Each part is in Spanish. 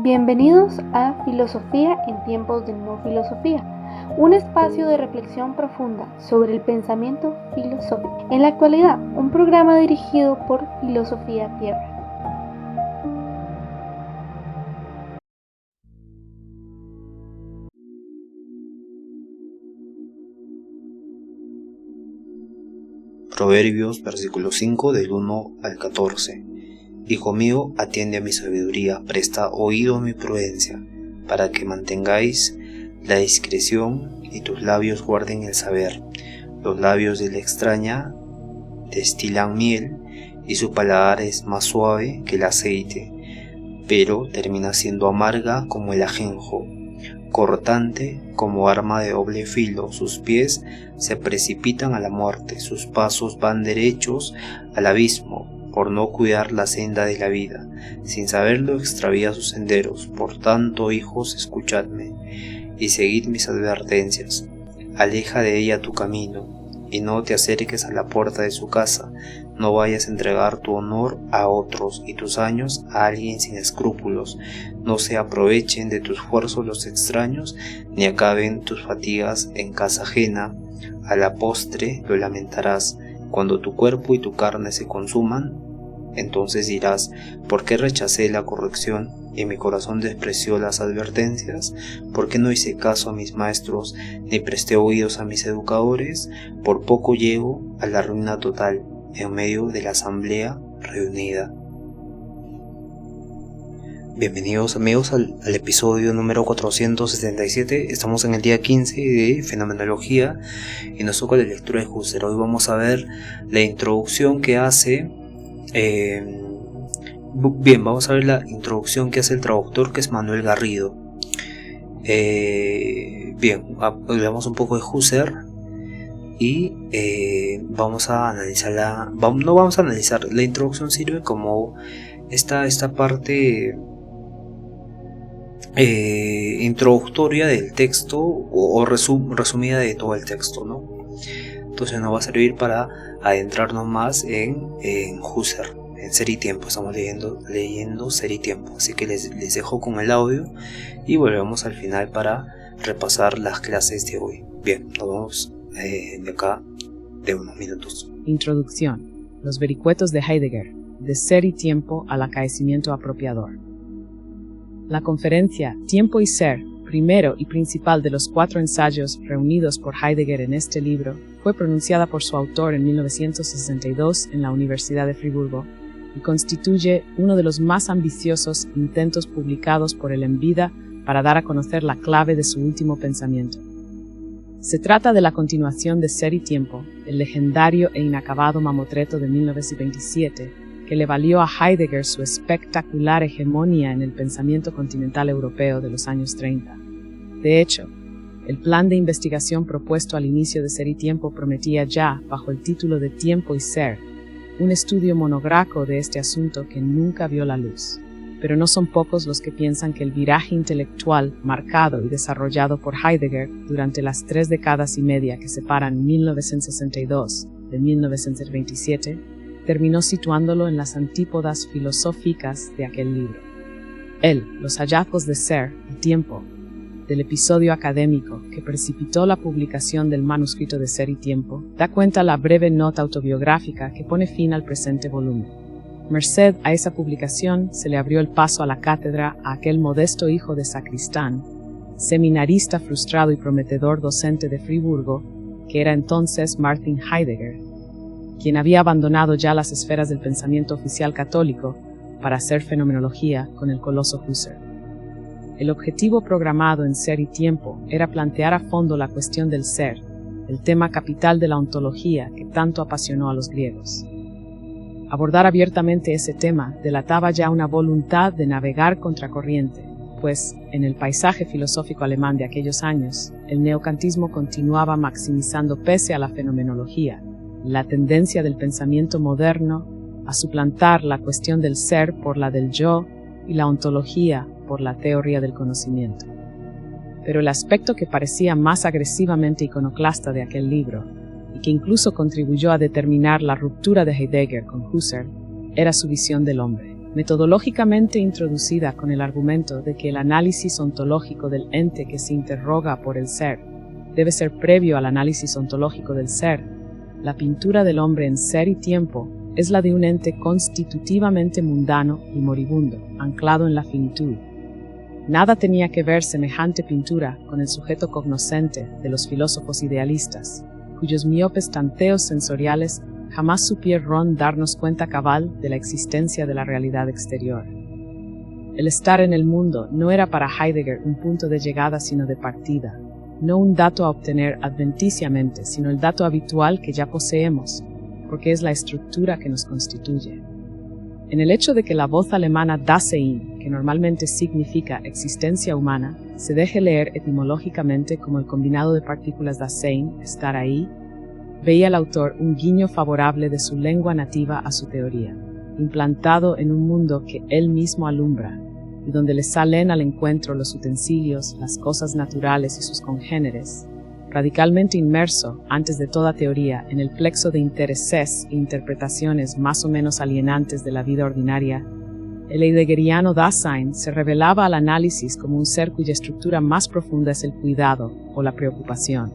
Bienvenidos a Filosofía en tiempos de no filosofía, un espacio de reflexión profunda sobre el pensamiento filosófico. En la actualidad, un programa dirigido por Filosofía Tierra. Proverbios, versículo 5, del 1 al 14. Hijo mío, atiende a mi sabiduría, presta oído a mi prudencia, para que mantengáis la discreción y tus labios guarden el saber. Los labios de la extraña destilan miel, y su paladar es más suave que el aceite, pero termina siendo amarga como el ajenjo, cortante como arma de doble filo. Sus pies se precipitan a la muerte, sus pasos van derechos al abismo, por no cuidar la senda de la vida. Sin saberlo extravía sus senderos. Por tanto, hijos, escuchadme y seguid mis advertencias. Aleja de ella tu camino, y no te acerques a la puerta de su casa. No vayas a entregar tu honor a otros y tus años a alguien sin escrúpulos. No se aprovechen de tus esfuerzos los extraños, ni acaben tus fatigas en casa ajena. A la postre lo lamentarás, cuando tu cuerpo y tu carne se consuman. Entonces dirás: ¿por qué rechacé la corrección y mi corazón despreció las advertencias? ¿Por qué no hice caso a mis maestros, ni presté oídos a mis educadores? Por poco llego a la ruina total en medio de la asamblea reunida. Bienvenidos amigos al episodio número 477. Estamos en el día 15 de Fenomenología y nos toca la lectura de Husserl. Hoy vamos a ver la introducción que hace vamos a ver la introducción que hace el traductor, que es Manuel Garrido. Hablamos un poco de Husserl y vamos a analizarla. No vamos a analizar, la introducción sirve como esta parte introductoria del texto o resumida de todo el texto, ¿no? Entonces nos va a servir para adentrarnos más en Husserl, en Ser y Tiempo. Estamos leyendo Ser y Tiempo, así que les dejo con el audio y volvemos al final para repasar las clases de hoy. Bien, nos vemos de acá de unos minutos. Introducción. Los vericuetos de Heidegger, de Ser y Tiempo al acaecimiento apropiador. La conferencia Tiempo y Ser, primero y principal de los 4 ensayos reunidos por Heidegger en este libro, fue pronunciada por su autor en 1962 en la Universidad de Friburgo y constituye uno de los más ambiciosos intentos publicados por él en vida para dar a conocer la clave de su último pensamiento. Se trata de la continuación de Ser y Tiempo, el legendario e inacabado mamotreto de 1927, que le valió a Heidegger su espectacular hegemonía en el pensamiento continental europeo de los años 30. De hecho, el plan de investigación propuesto al inicio de Ser y Tiempo prometía ya, bajo el título de Tiempo y Ser, un estudio monográfico de este asunto que nunca vio la luz. Pero no son pocos los que piensan que el viraje intelectual marcado y desarrollado por Heidegger durante las 3 décadas y media que separan 1962 de 1927 terminó situándolo en las antípodas filosóficas de aquel libro. Los hallazgos de Ser y Tiempo, del episodio académico que precipitó la publicación del manuscrito de Ser y Tiempo, da cuenta la breve nota autobiográfica que pone fin al presente volumen. Merced a esa publicación se le abrió el paso a la cátedra a aquel modesto hijo de sacristán, seminarista frustrado y prometedor docente de Friburgo, que era entonces Martin Heidegger, quien había abandonado ya las esferas del pensamiento oficial católico para hacer fenomenología con el coloso Husserl. El objetivo programado en Ser y Tiempo era plantear a fondo la cuestión del ser, el tema capital de la ontología que tanto apasionó a los griegos. Abordar abiertamente ese tema delataba ya una voluntad de navegar contracorriente, pues, en el paisaje filosófico alemán de aquellos años, el neocantismo continuaba maximizando, pese a la fenomenología, la tendencia del pensamiento moderno a suplantar la cuestión del ser por la del yo y la ontología por la teoría del conocimiento. Pero el aspecto que parecía más agresivamente iconoclasta de aquel libro, y que incluso contribuyó a determinar la ruptura de Heidegger con Husserl, era su visión del hombre. metodológicamente introducida con el argumento de que el análisis ontológico del ente que se interroga por el ser debe ser previo al análisis ontológico del ser. La pintura del hombre en Ser y Tiempo es la de un ente constitutivamente mundano y moribundo, anclado en la finitud. Nada tenía que ver semejante pintura con el sujeto cognoscente de los filósofos idealistas, cuyos miopes tanteos sensoriales jamás supieron darnos cuenta cabal de la existencia de la realidad exterior. El estar en el mundo no era para Heidegger un punto de llegada sino de partida, no un dato a obtener adventiciamente, sino el dato habitual que ya poseemos, porque es la estructura que nos constituye. En el hecho de que la voz alemana Dasein, que normalmente significa existencia humana, se deje leer etimológicamente como el combinado de partículas Dasein, estar ahí, veía el autor un guiño favorable de su lengua nativa a su teoría, implantado en un mundo que él mismo alumbra, y donde le salen al encuentro los utensilios, las cosas naturales y sus congéneres, radicalmente inmerso, antes de toda teoría, en el plexo de intereses e interpretaciones más o menos alienantes de la vida ordinaria, el heideggeriano Dasein se revelaba al análisis como un ser cuya estructura más profunda es el cuidado o la preocupación,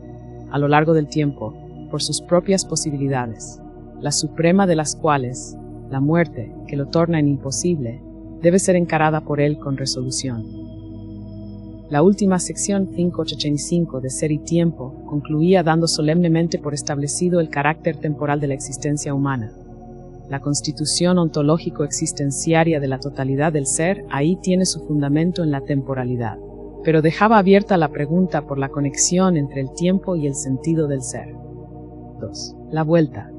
a lo largo del tiempo, por sus propias posibilidades, la suprema de las cuales, la muerte, que lo torna en imposible, debe ser encarada por él con resolución. La última sección 585 de Ser y Tiempo concluía dando solemnemente por establecido el carácter temporal de la existencia humana. La constitución ontológico-existenciaria de la totalidad del ser ahí tiene su fundamento en la temporalidad, pero dejaba abierta la pregunta por la conexión entre el tiempo y el sentido del ser. 2. La vuelta.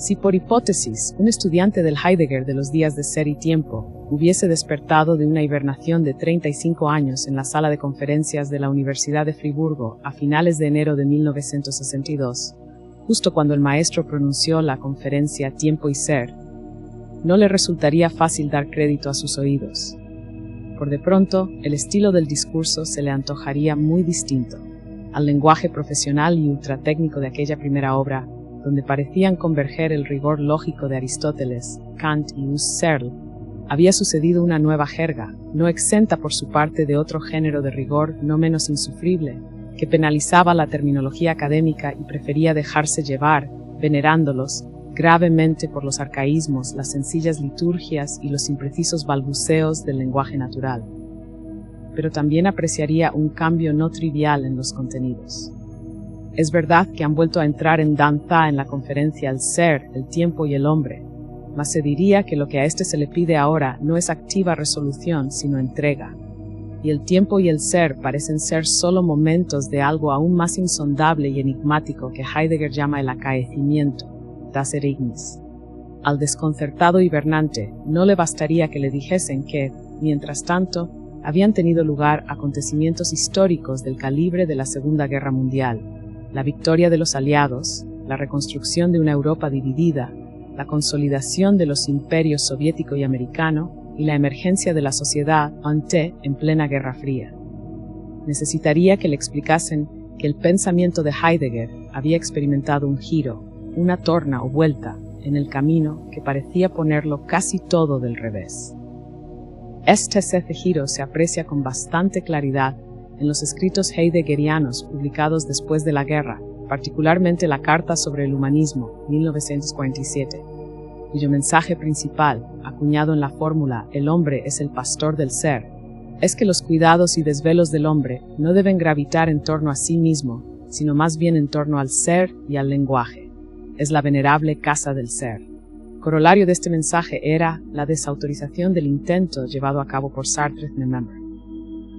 Si por hipótesis un estudiante del Heidegger de los días de Ser y Tiempo hubiese despertado de una hibernación de 35 años en la sala de conferencias de la Universidad de Friburgo a finales de enero de 1962, justo cuando el maestro pronunció la conferencia Tiempo y Ser, no le resultaría fácil dar crédito a sus oídos. Por de pronto, el estilo del discurso se le antojaría muy distinto al lenguaje profesional y ultratécnico de aquella primera obra, donde parecían converger el rigor lógico de Aristóteles, Kant y Husserl. Había sucedido una nueva jerga, no exenta por su parte de otro género de rigor no menos insufrible, que penalizaba la terminología académica y prefería dejarse llevar, venerándolos, gravemente por los arcaísmos, las sencillas liturgias y los imprecisos balbuceos del lenguaje natural. Pero también apreciaría un cambio no trivial en los contenidos. Es verdad que han vuelto a entrar en danza en la conferencia el ser, el tiempo y el hombre, mas se diría que lo que a éste se le pide ahora no es activa resolución, sino entrega. Y el tiempo y el ser parecen ser solo momentos de algo aún más insondable y enigmático que Heidegger llama el acaecimiento, das Ereignis. Al desconcertado hibernante no le bastaría que le dijesen que, mientras tanto, habían tenido lugar acontecimientos históricos del calibre de la Segunda Guerra Mundial, la victoria de los aliados, la reconstrucción de una Europa dividida, la consolidación de los imperios soviético y americano y la emergencia de la sociedad ante en plena Guerra Fría. Necesitaría que le explicasen que el pensamiento de Heidegger había experimentado un giro, una torna o vuelta en el camino que parecía ponerlo casi todo del revés. Este giro se aprecia con bastante claridad en los escritos heideggerianos publicados después de la guerra, particularmente la Carta sobre el Humanismo, 1947, cuyo mensaje principal, acuñado en la fórmula «El hombre es el pastor del ser», es que los cuidados y desvelos del hombre no deben gravitar en torno a sí mismo, sino más bien en torno al ser y al lenguaje. Es la venerable casa del ser. Corolario de este mensaje era la desautorización del intento llevado a cabo por Sartre Member.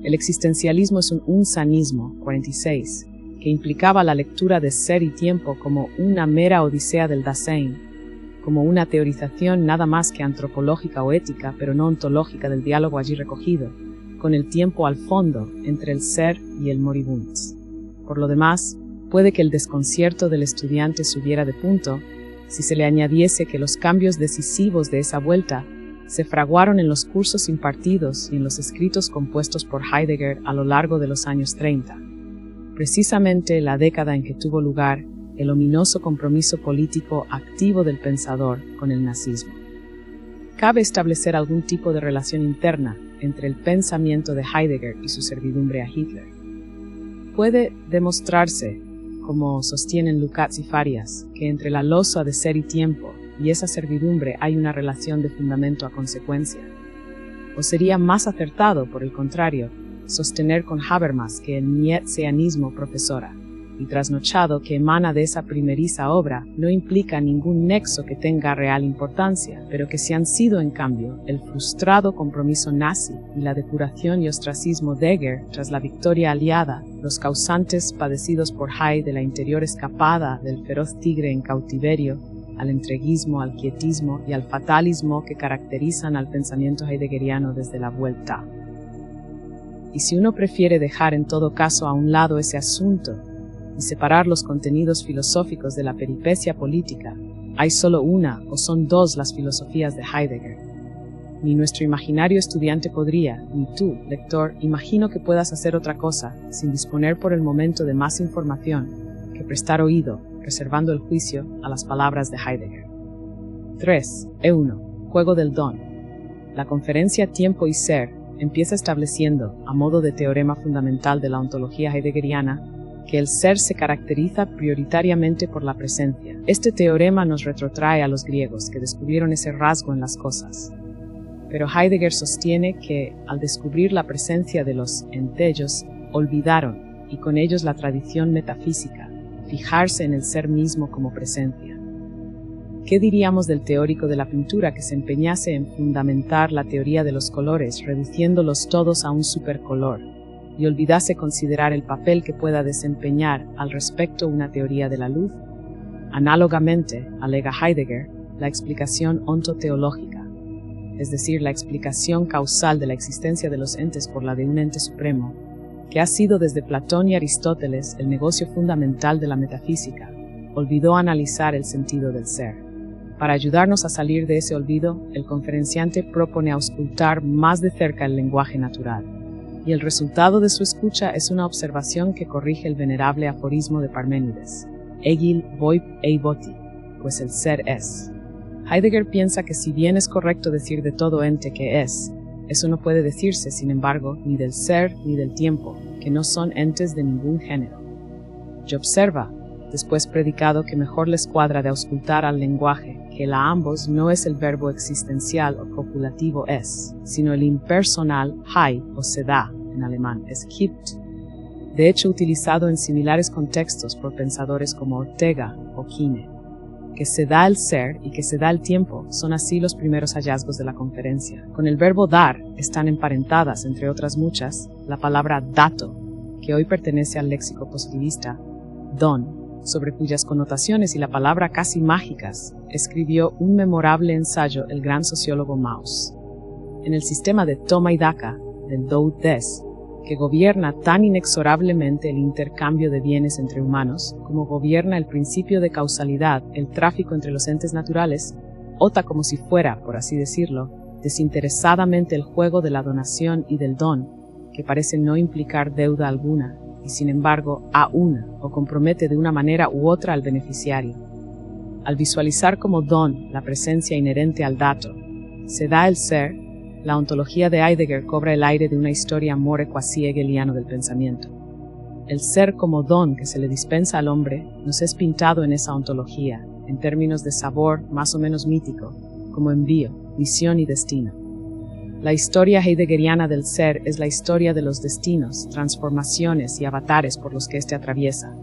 El existencialismo es un unsanismo, 46, que implicaba la lectura de Ser y Tiempo como una mera odisea del Dasein, como una teorización nada más que antropológica o ética, pero no ontológica del diálogo allí recogido, con el tiempo al fondo entre el ser y el moribunds. Por lo demás, puede que el desconcierto del estudiante subiera de punto si se le añadiese que los cambios decisivos de esa vuelta se fraguaron en los cursos impartidos y en los escritos compuestos por Heidegger a lo largo de los años 30, precisamente la década en que tuvo lugar el ominoso compromiso político activo del pensador con el nazismo. cabe establecer algún tipo de relación interna entre el pensamiento de Heidegger y su servidumbre a Hitler. Puede demostrarse, como sostienen Lukács y Farias, que entre la losa de ser y tiempo y esa servidumbre hay una relación de fundamento a consecuencia. O sería más acertado, por el contrario, sostener con Habermas que el nietzscheanismo profesora y trasnochado que emana de esa primeriza obra no implica ningún nexo que tenga real importancia, pero que si han sido en cambio el frustrado compromiso nazi y la depuración y ostracismo de Heger tras la victoria aliada, los causantes padecidos por Heidegger de la interior escapada del feroz tigre en cautiverio, al entreguismo, al quietismo y al fatalismo que caracterizan al pensamiento heideggeriano desde la vuelta. Y si uno prefiere dejar en todo caso a un lado ese asunto y separar los contenidos filosóficos de la peripecia política, hay solo una o son dos las filosofías de Heidegger. Ni nuestro imaginario estudiante podría, ni tú, lector, imagino que puedas hacer otra cosa, sin disponer por el momento de más información, que prestar oído, reservando el juicio a las palabras de Heidegger. 3. E1. Juego del don. La conferencia Tiempo y Ser empieza estableciendo, a modo de teorema fundamental de la ontología heideggeriana, que el ser se caracteriza prioritariamente por la presencia. Este teorema nos retrotrae a los griegos, que descubrieron ese rasgo en las cosas. Pero Heidegger sostiene que, al descubrir la presencia de los entellos, olvidaron, y con ellos la tradición metafísica, fijarse en el ser mismo como presencia. ¿Qué diríamos del teórico de la pintura que se empeñase en fundamentar la teoría de los colores, reduciéndolos todos a un supercolor, y olvidase considerar el papel que pueda desempeñar al respecto una teoría de la luz? Análogamente, alega Heidegger, la explicación ontoteológica, es decir, la explicación causal de la existencia de los entes por la de un ente supremo, que ha sido desde Platón y Aristóteles el negocio fundamental de la metafísica, olvidó analizar el sentido del ser. Para ayudarnos a salir de ese olvido, el conferenciante propone auscultar más de cerca el lenguaje natural, y el resultado de su escucha es una observación que corrige el venerable aforismo de Parménides, Egil voip eivoti, pues el ser es. Heidegger piensa que si bien es correcto decir de todo ente que es, eso no puede decirse, sin embargo, ni del ser ni del tiempo, que no son entes de ningún género. Y observa, después predicado que mejor les cuadra de auscultar al lenguaje, que el a ambos no es el verbo existencial o copulativo es, sino el impersonal hay o se da, en alemán es gibt, de hecho utilizado en similares contextos por pensadores como Ortega o Quine. Que se da el ser y que se da el tiempo son así los primeros hallazgos de la conferencia. Con el verbo dar están emparentadas, entre otras muchas, la palabra dato, que hoy pertenece al léxico positivista, don, sobre cuyas connotaciones y la palabra casi mágicas escribió un memorable ensayo el gran sociólogo Mauss. En el sistema de toma y daca, del do-des, que gobierna tan inexorablemente el intercambio de bienes entre humanos, como gobierna el principio de causalidad, el tráfico entre los entes naturales, ota como si fuera, por así decirlo, desinteresadamente el juego de la donación y del don, que parece no implicar deuda alguna, y sin embargo aúna o compromete de una manera u otra al beneficiario. Al visualizar como don la presencia inherente al dato, se da el ser, la ontología de Heidegger cobra el aire de una historia more quasi hegeliano del pensamiento. El ser como don que se le dispensa al hombre nos es pintado en esa ontología, en términos de sabor más o menos mítico, como envío, misión y destino. La historia heideggeriana del ser es la historia de los destinos, transformaciones y avatares por los que éste atraviesa.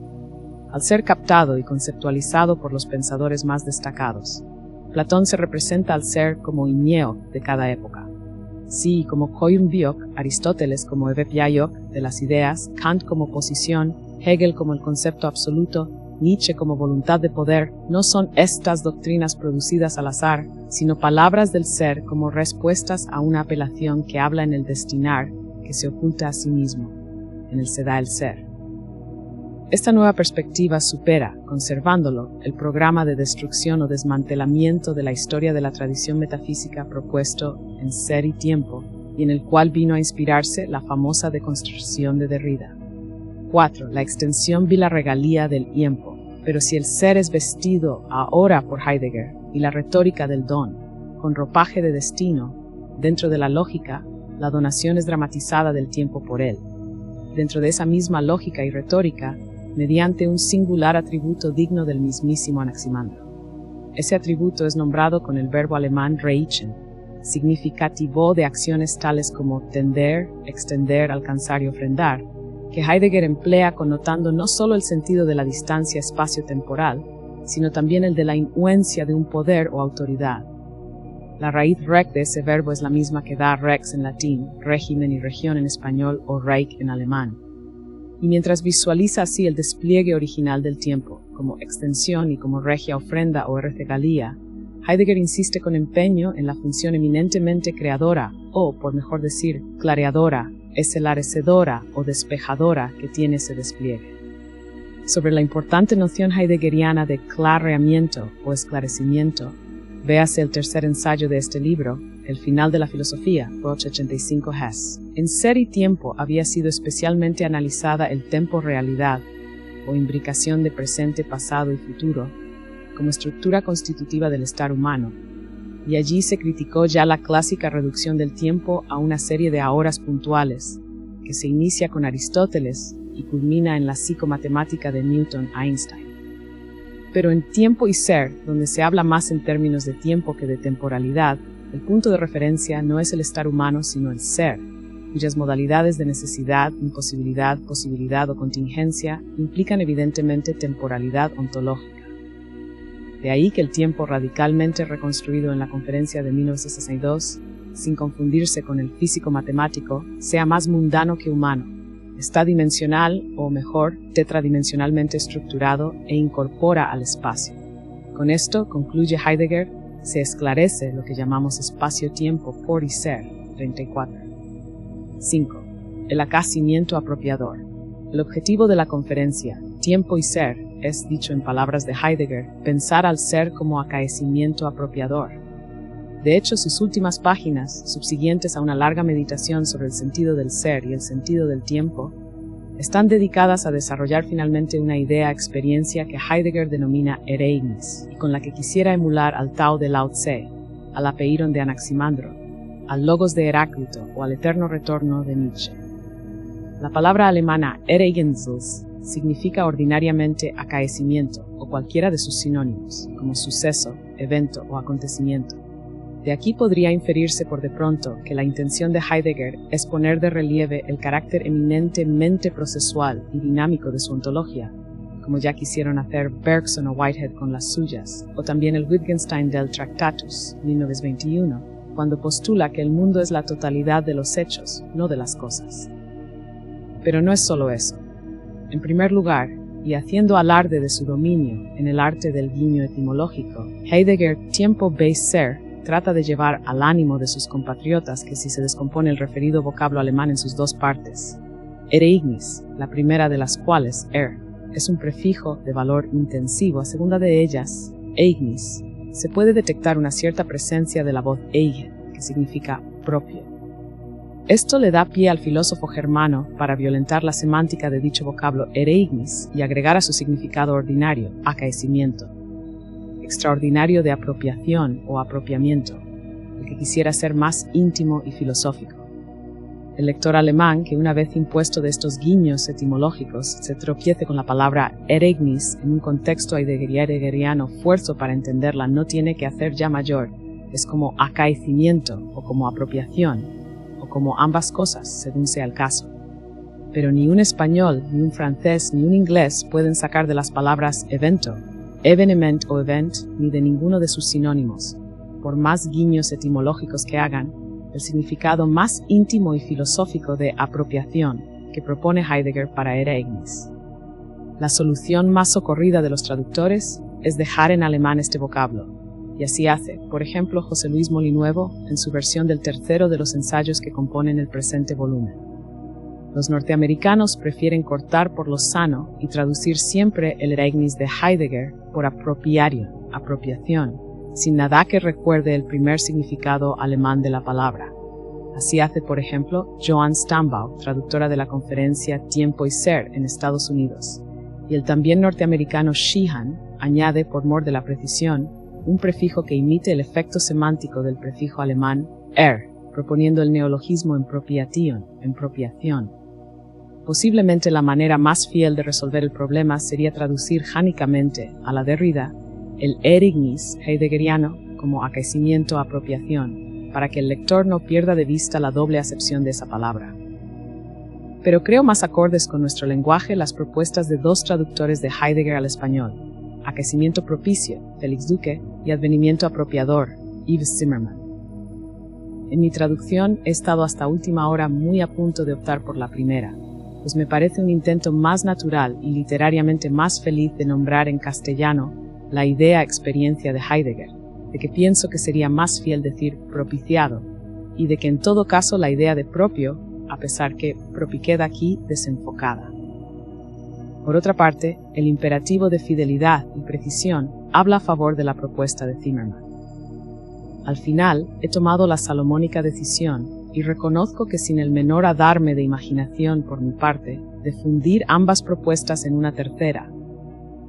Al ser captado y conceptualizado por los pensadores más destacados, Platón se representa al ser como Iñeo de cada época. Sí, como Koyunbiok, Aristóteles como Evepjayok de las ideas, Kant como posición, Hegel como el concepto absoluto, Nietzsche como voluntad de poder, no son estas doctrinas producidas al azar, sino palabras del ser como respuestas a una apelación que habla en el destinar, que se oculta a sí mismo, en el se da el ser. Esta nueva perspectiva supera, conservándolo, el programa de destrucción o desmantelamiento de la historia de la tradición metafísica propuesto en Ser y Tiempo, y en el cual vino a inspirarse la famosa deconstrucción de Derrida. 4. La extensión vi la regalía del tiempo. Pero si el ser es vestido ahora por Heidegger y la retórica del don, con ropaje de destino, dentro de la lógica, la donación es dramatizada del tiempo por él. Dentro de esa misma lógica y retórica, mediante un singular atributo digno del mismísimo Anaximandro. Ese atributo es nombrado con el verbo alemán reichen, significativo de acciones tales como tender, extender, alcanzar y ofrendar, que Heidegger emplea connotando no solo el sentido de la distancia espacio-temporal, sino también el de la influencia de un poder o autoridad. La raíz rec de ese verbo es la misma que da rex en latín, régimen y región en español o Reich en alemán. Y mientras visualiza así el despliegue original del tiempo, como extensión y como regia ofrenda o regalía, Heidegger insiste con empeño en la función eminentemente creadora, o, por mejor decir, clareadora, esclarecedora o despejadora que tiene ese despliegue. Sobre la importante noción heideggeriana de clareamiento o esclarecimiento, véase el tercer ensayo de este libro, El final de la filosofía, Roche 85 Hess. En Ser y Tiempo había sido especialmente analizada el tempo-realidad, o imbricación de presente, pasado y futuro, como estructura constitutiva del estar humano, y allí se criticó ya la clásica reducción del tiempo a una serie de ahoras puntuales, que se inicia con Aristóteles y culmina en la psicomatemática de Newton-Einstein. Pero en Tiempo y Ser, donde se habla más en términos de tiempo que de temporalidad, el punto de referencia no es el estar humano sino el ser, cuyas modalidades de necesidad, imposibilidad, posibilidad o contingencia implican evidentemente temporalidad ontológica. De ahí que el tiempo radicalmente reconstruido en la conferencia de 1962, sin confundirse con el físico matemático, sea más mundano que humano. Está dimensional, o mejor, tetradimensionalmente estructurado e incorpora al espacio. Con esto, concluye Heidegger, se esclarece lo que llamamos espacio-tiempo por y ser, 34. 5. El acaecimiento apropiador. El objetivo de la conferencia, Tiempo y Ser, es, dicho en palabras de Heidegger, pensar al ser como acaecimiento apropiador. De hecho, sus últimas páginas, subsiguientes a una larga meditación sobre el sentido del ser y el sentido del tiempo, están dedicadas a desarrollar finalmente una experiencia que Heidegger denomina Ereignis, y con la que quisiera emular al Tao de Lao Tse, al Apeiron de Anaximandro, al Logos de Heráclito o al Eterno Retorno de Nietzsche. La palabra alemana Ereignis significa ordinariamente acaecimiento o cualquiera de sus sinónimos, como suceso, evento o acontecimiento. De aquí podría inferirse por de pronto que la intención de Heidegger es poner de relieve el carácter eminentemente procesual y dinámico de su ontología, como ya quisieron hacer Bergson o Whitehead con las suyas, o también el Wittgenstein del Tractatus, 1921, cuando postula que el mundo es la totalidad de los hechos, no de las cosas. Pero no es solo eso. En primer lugar, y haciendo alarde de su dominio en el arte del guiño etimológico, Heidegger, Tiempo bei Ser, trata de llevar al ánimo de sus compatriotas que si se descompone el referido vocablo alemán en sus dos partes. Ereignis, la primera de las cuales, es un prefijo de valor intensivo, a segunda de ellas, eignis, se puede detectar una cierta presencia de la voz eigen, que significa propio. Esto le da pie al filósofo germano para violentar la semántica de dicho vocablo ereignis y agregar a su significado ordinario, acaecimiento, extraordinario de apropiación o apropiamiento, el que quisiera ser más íntimo y filosófico. El lector alemán, que una vez impuesto de estos guiños etimológicos, se tropiece con la palabra ereignis en un contexto heideggeriano fuerzo para entenderla, no tiene que hacer ya mayor, es como acaecimiento o como apropiación, o como ambas cosas, según sea el caso. Pero ni un español, ni un francés, ni un inglés pueden sacar de las palabras evento, evenement o event, ni de ninguno de sus sinónimos, por más guiños etimológicos que hagan, el significado más íntimo y filosófico de apropiación que propone Heidegger para ereignis. La solución más socorrida de los traductores es dejar en alemán este vocablo, y así hace, por ejemplo, José Luis Molinuevo en su versión del tercero de los ensayos que componen el presente volumen. Los norteamericanos prefieren cortar por lo sano y traducir siempre el ereignis de Heidegger por apropiario, apropiación, sin nada que recuerde el primer significado alemán de la palabra. Así hace, por ejemplo, Joan Stambaugh, traductora de la conferencia Tiempo y Ser en Estados Unidos, y el también norteamericano Sheehan añade, por mor de la precisión, un prefijo que imite el efecto semántico del prefijo alemán proponiendo el neologismo empropiación. Posiblemente la manera más fiel de resolver el problema sería traducir jánicamente a la Derrida el Erignis heideggeriano como acaecimiento-apropiación, para que el lector no pierda de vista la doble acepción de esa palabra. Pero creo más acordes con nuestro lenguaje las propuestas de dos traductores de Heidegger al español, acaecimiento propicio, Félix Duque, y advenimiento apropiador, Yves Zimmermann. En mi traducción he estado hasta última hora muy a punto de optar por la primera, pues me parece un intento más natural y literariamente más feliz de nombrar en castellano la idea-experiencia de Heidegger, de que pienso que sería más fiel decir propiciado, y de que en todo caso la idea de propio, a pesar que propi queda aquí desenfocada. Por otra parte, el imperativo de fidelidad y precisión habla a favor de la propuesta de Zimmermann. Al final, he tomado la salomónica decisión y reconozco que sin el menor adarme de imaginación por mi parte, de fundir ambas propuestas en una tercera,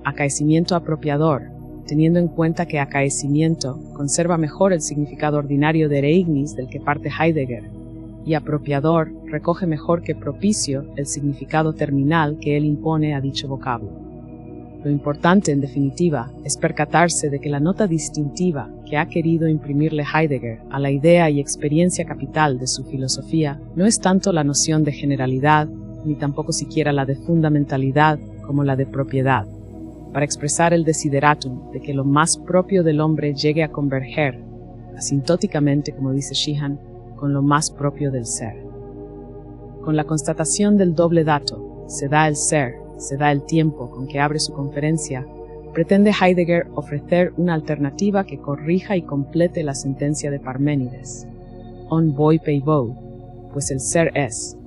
acaecimiento apropiador, teniendo en cuenta que acaecimiento conserva mejor el significado ordinario de Ereignis del que parte Heidegger, y apropiador recoge mejor que propicio el significado terminal que él impone a dicho vocablo. Lo importante, en definitiva, es percatarse de que la nota distintiva que ha querido imprimirle Heidegger a la idea y experiencia capital de su filosofía no es tanto la noción de generalidad, ni tampoco siquiera la de fundamentalidad como la de propiedad, para expresar el desideratum de que lo más propio del hombre llegue a converger, asintóticamente, como dice Sheehan, con lo más propio del ser. Con la constatación del doble dato, se da el ser, se da el tiempo con que abre su conferencia, pretende Heidegger ofrecer una alternativa que corrija y complete la sentencia de Parménides. On voi pei vo, pues el ser es.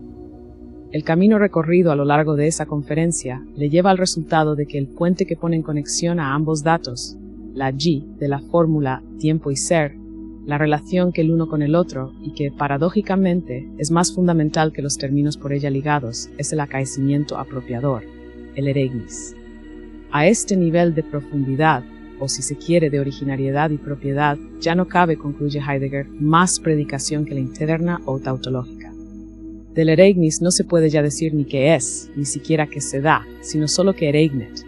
El camino recorrido a lo largo de esa conferencia le lleva al resultado de que el puente que pone en conexión a ambos datos, la G de la fórmula tiempo y ser, la relación que el uno con el otro y que, paradójicamente, es más fundamental que los términos por ella ligados, es el acaecimiento apropiador, el Ereignis. A este nivel de profundidad, o si se quiere de originariedad y propiedad, ya no cabe, concluye Heidegger, más predicación que la interna o tautológica. Del Ereignis no se puede ya decir ni que es, ni siquiera que se da, sino solo que ereignet,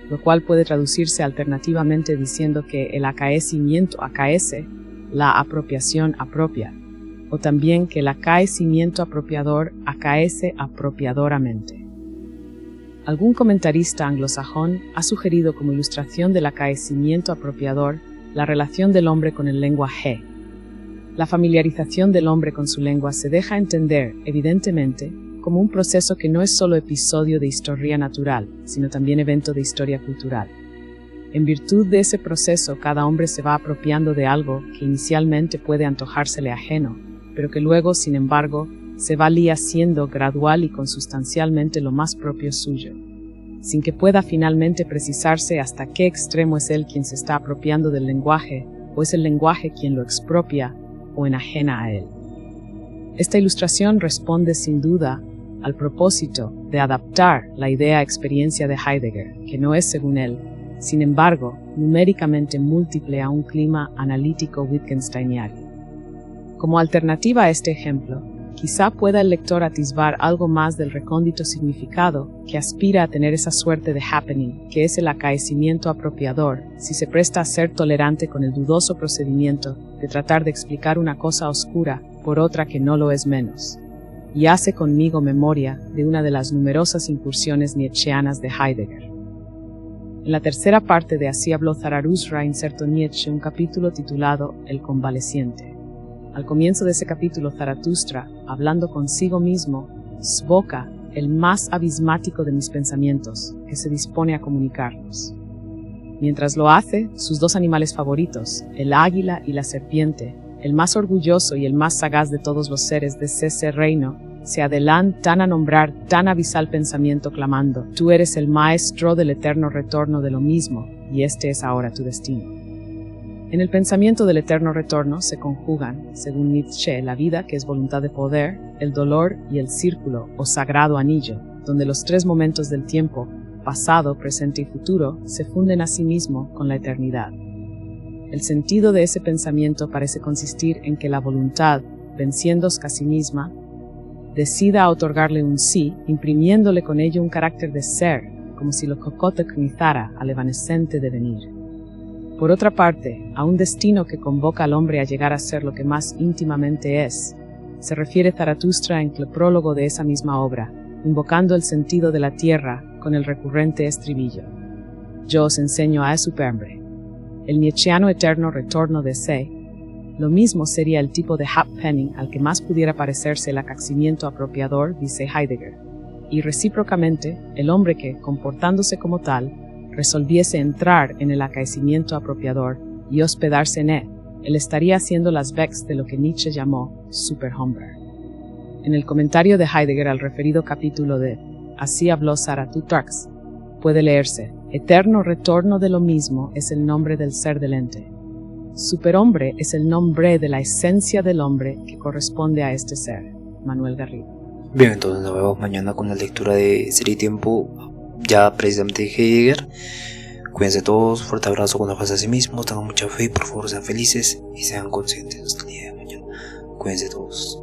lo cual puede traducirse alternativamente diciendo que el acaecimiento acaece, la apropiación apropia, o también que el acaecimiento apropiador acaece apropiadoramente. Algún comentarista anglosajón ha sugerido como ilustración del acaecimiento apropiador la relación del hombre con el lenguaje. La familiarización del hombre con su lengua se deja entender, evidentemente, como un proceso que no es solo episodio de historia natural, sino también evento de historia cultural. En virtud de ese proceso, cada hombre se va apropiando de algo que inicialmente puede antojársele ajeno, pero que luego, sin embargo, se va haciendo gradual y consustancialmente lo más propio suyo, sin que pueda finalmente precisarse hasta qué extremo es él quien se está apropiando del lenguaje, o es el lenguaje quien lo expropia o enajena a él. Esta ilustración responde sin duda al propósito de adaptar la idea-experiencia de Heidegger, que no es, según él, sin embargo, numéricamente múltiple a un clima analítico wittgensteiniano. Como alternativa a este ejemplo, quizá pueda el lector atisbar algo más del recóndito significado que aspira a tener esa suerte de happening, que es el acaecimiento apropiador, si se presta a ser tolerante con el dudoso procedimiento de tratar de explicar una cosa oscura por otra que no lo es menos, y hace conmigo memoria de una de las numerosas incursiones nietzscheanas de Heidegger. En la tercera parte de Así habló Zarathustra insertó Nietzsche un capítulo titulado El convaleciente. Al comienzo de ese capítulo, Zarathustra, hablando consigo mismo, svoca el más abismático de mis pensamientos, que se dispone a comunicarnos. Mientras lo hace, sus dos animales favoritos, el águila y la serpiente, el más orgulloso y el más sagaz de todos los seres de ese reino, se adelantan a nombrar tan abisal pensamiento clamando: tú eres el maestro del eterno retorno de lo mismo, y este es ahora tu destino. En el pensamiento del eterno retorno se conjugan, según Nietzsche, la vida, que es voluntad de poder, el dolor y el círculo, o sagrado anillo, donde los tres momentos del tiempo, pasado, presente y futuro, se funden a sí mismo con la eternidad. El sentido de ese pensamiento parece consistir en que la voluntad, venciéndose a sí misma, decida otorgarle un sí, imprimiéndole con ello un carácter de ser, como si lo cocotegnizara al evanescente devenir. Por otra parte, a un destino que convoca al hombre a llegar a ser lo que más íntimamente es, se refiere Zaratustra en el prólogo de esa misma obra, invocando el sentido de la tierra con el recurrente estribillo. Yo os enseño a superhombre. El nietzscheano eterno retorno de se, lo mismo sería el tipo de happening al que más pudiera parecerse el acaecimiento apropiador, dice Heidegger, y recíprocamente, el hombre que, comportándose como tal, resolviese entrar en el acaecimiento apropiador y hospedarse en él estaría haciendo las vex de lo que Nietzsche llamó superhombre. En el comentario de Heidegger al referido capítulo de Así habló Zarathustra, puede leerse: eterno retorno de lo mismo es el nombre del ser del ente. Superhombre es el nombre de la esencia del hombre que corresponde a este ser. Manuel Garrido. Bien, entonces nos vemos mañana con la lectura de Ser y Tiempo, ya precisamente de Heidegger. Cuídense todos, fuerte abrazo con la paz a sí mismos, tengan mucha fe, por favor sean felices y sean conscientes hasta el día de mañana. Cuídense todos.